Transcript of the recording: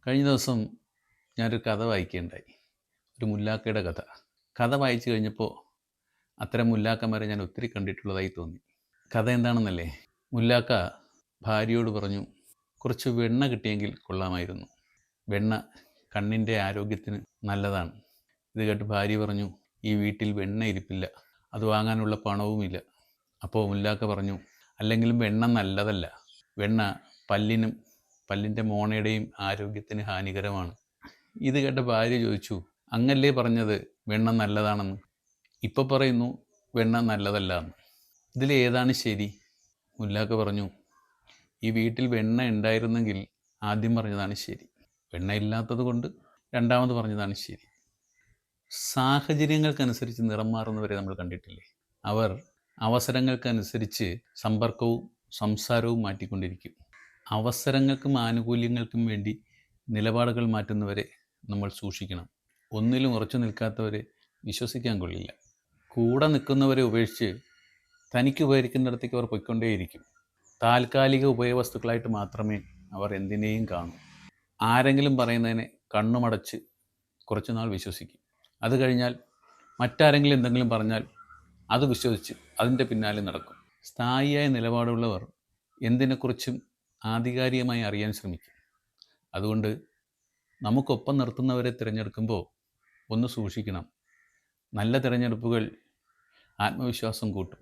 കഴിഞ്ഞ ദിവസം ഞാനൊരു കഥ വായിക്കുകയുണ്ടായി. ഒരു മുല്ലാക്കയുടെ കഥ. കഥ വായിച്ചു കഴിഞ്ഞപ്പോൾ അത്തരം മുല്ലാക്കന്മാരെ ഞാൻ ഒത്തിരി കണ്ടിട്ടുള്ളതായി തോന്നി. കഥ എന്താണെന്നല്ലേ? മുല്ലാക്ക ഭാര്യയോട് പറഞ്ഞു, കുറച്ച് വെണ്ണ കിട്ടിയെങ്കിൽ കൊള്ളാമായിരുന്നു. വെണ്ണ കണ്ണിൻ്റെ ആരോഗ്യത്തിന് നല്ലതാണ്. ഇത് കേട്ട് ഭാര്യ പറഞ്ഞു, ഈ വീട്ടിൽ വെണ്ണ ഇരിപ്പില്ല, അത് വാങ്ങാനുള്ള പണവുമില്ല. അപ്പോൾ മുല്ലാക്ക പറഞ്ഞു, അല്ലെങ്കിലും വെണ്ണ നല്ലതല്ല. വെണ്ണ പല്ലിൻ്റെ മോണയുടെയും ആരോഗ്യത്തിന് ഹാനികരമാണ്. ഇത് കേട്ട ഭാര്യ ചോദിച്ചു, അങ്ങല്ലേ പറഞ്ഞത് വെണ്ണ നല്ലതാണെന്ന്? ഇപ്പോൾ പറയുന്നു വെണ്ണ നല്ലതല്ല എന്ന്. ഇതിലേതാണ് ശരി? മുല്ലാക്ക പറഞ്ഞു, ഈ വീട്ടിൽ വെണ്ണ ഉണ്ടായിരുന്നെങ്കിൽ ആദ്യം പറഞ്ഞതാണ് ശരി, വെണ്ണ ഇല്ലാത്തത് കൊണ്ട് രണ്ടാമത് പറഞ്ഞതാണ് ശരി. സാഹചര്യങ്ങൾക്കനുസരിച്ച് നിറം മാറുന്നവരെ നമ്മൾ കണ്ടിട്ടില്ലേ? അവർ അവസരങ്ങൾക്കനുസരിച്ച് സമ്പർക്കവും സംസാരവും മാറ്റിക്കൊണ്ടിരിക്കും. അവസരങ്ങൾക്കും ആനുകൂല്യങ്ങൾക്കും വേണ്ടി നിലപാടുകൾ മാറ്റുന്നവരെ നമ്മൾ സൂക്ഷിക്കണം. ഒന്നിലും ഉറച്ചു നിൽക്കാത്തവരെ വിശ്വസിക്കാൻ കൊള്ളില്ല. കൂടെ നിൽക്കുന്നവരെ ഉപേക്ഷിച്ച് തനിക്ക് ഉപകരിക്കുന്നിടത്തേക്ക് അവർ പൊയ്ക്കൊണ്ടേയിരിക്കും. താൽക്കാലിക ഉപയോഗവസ്തുക്കളായിട്ട് മാത്രമേ അവർ എന്തിനേയും കാണൂ. ആരെങ്കിലും പറയുന്നതിനെ കണ്ണുമടച്ച് കുറച്ചുനാൾ വിശ്വസിക്കും. അത് കഴിഞ്ഞാൽ മറ്റാരെങ്കിലും എന്തെങ്കിലും പറഞ്ഞാൽ അത് വിശ്വസിച്ച് അതിൻ്റെ പിന്നാലെ നടക്കും. സ്ഥായിയായ നിലപാടുള്ളവർ എന്തിനെക്കുറിച്ചും ആധികാരികമായി അറിയാൻ ശ്രമിക്കും. അതുകൊണ്ട് നമുക്കൊപ്പം നിർത്തുന്നവരെ തിരഞ്ഞെടുക്കുമ്പോൾ ഒന്ന് സൂക്ഷിക്കണം. നല്ല തിരഞ്ഞെടുപ്പുകൾ ആത്മവിശ്വാസം കൂട്ടും.